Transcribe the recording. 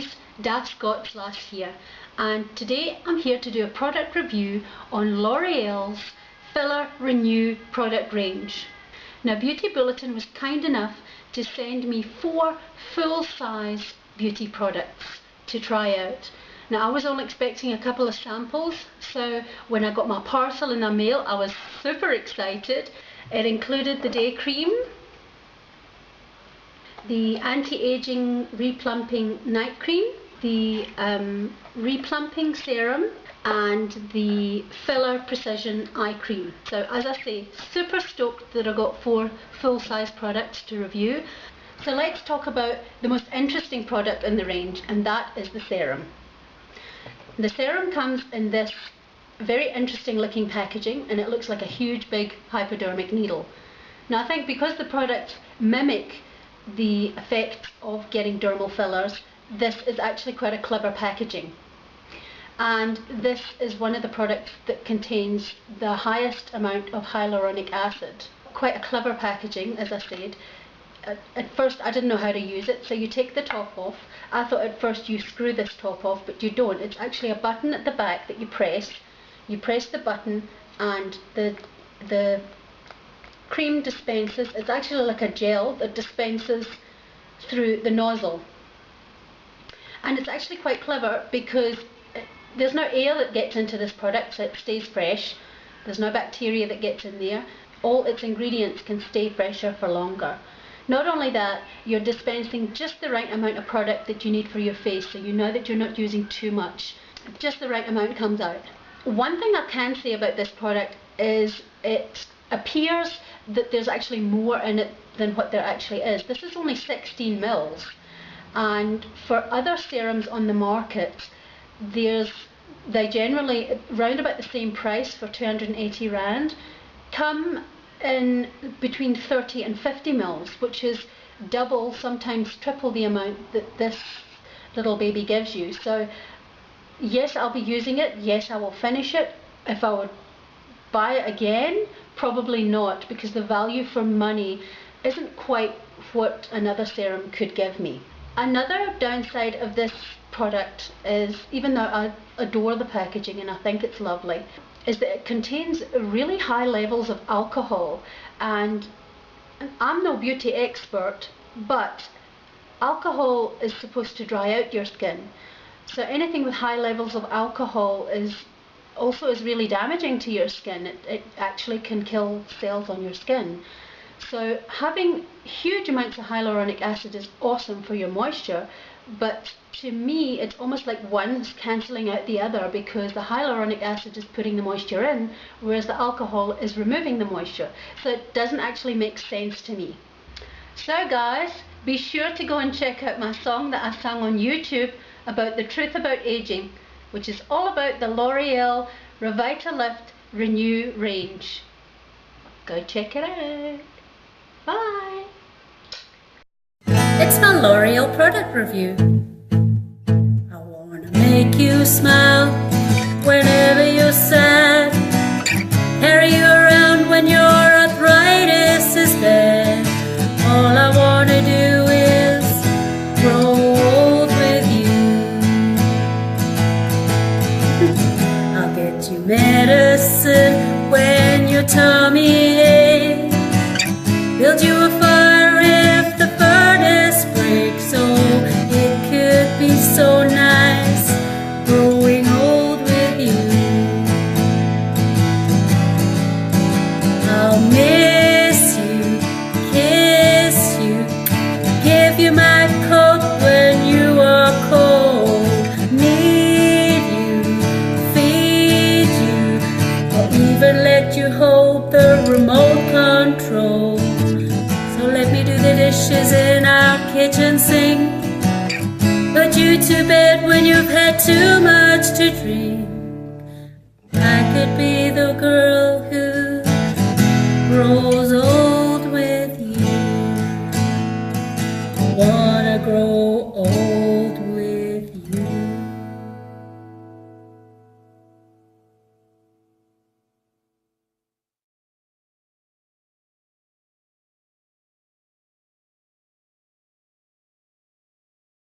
used Daft Scots last year, and today I'm here to do a product review on L'Oreal's Filler Renew product range. Now, Beauty Bulletin was kind enough to send me 4 full-size beauty products to try out. Now, I was only expecting a couple of samples, so when I got my parcel in the mail I was super excited. It included the day cream, the anti-aging replumping night cream, the replumping serum, and the filler precision eye cream. So as I say, super stoked that I got 4 full-size products to review. So let's talk about the most interesting product in the range, and that is the serum. The serum comes in this very interesting looking packaging, and it looks like a huge big hypodermic needle. Now I think because the products mimic the effect of getting dermal fillers, this is actually quite a clever packaging. And this is one of the products that contains the highest amount of hyaluronic acid. Quite a clever packaging, as I said. At first I didn't know how to use it, so you take the top off. I thought at first you screw this top off, but you don't. It's actually a button at the back that you press. You press the button and the cream dispenses. It's actually like a gel that dispenses through the nozzle. And it's actually quite clever because there's no air that gets into this product, so it stays fresh. There's no bacteria that gets in there. All its ingredients can stay fresher for longer. Not only that, you're dispensing just the right amount of product that you need for your face, so you know that you're not using too much. Just the right amount comes out. One thing I can say about this product is it appears that there's actually more in it than what there actually is. This is only 16 mils, and for other serums on the market, they generally round about the same price for 280 rand, come in between 30 and 50 mils, which is double, sometimes triple the amount that this little baby gives you. So yes, I'll be using it. Yes, I will finish it. If I would buy it again, probably not, because the value for money isn't quite what another serum could give me. Another downside of this product is, even though I adore the packaging and I think it's lovely, is that it contains really high levels of alcohol. And I'm no beauty expert, but alcohol is supposed to dry out your skin. So anything with high levels of alcohol is really damaging to your skin. It actually can kill cells on your skin. So having huge amounts of hyaluronic acid is awesome for your moisture, but to me it's almost like one's cancelling out the other, because the hyaluronic acid is putting the moisture in, whereas the alcohol is removing the moisture. So it doesn't actually make sense to me. So guys, be sure to go and check out my song that I sang on YouTube about the truth about aging, which is all about the L'Oreal Revitalift Renew range. Go check it out. Bye! It's my L'Oreal product review. I wanna make you smile whenever you're sad, carry you around when your arthritis is bad. All I wanna do is grow old with you. I'll get you medicine when your tummy aches, build you a fire if the furnace breaks. Oh, it could be so nice growing old with you. I'll miss you, kiss you, give you my coat when you are cold, need you, feed you, or even let you hold the remote control. So let me do the dishes in our kitchen sink, put you to bed when you've had too much to drink. I could be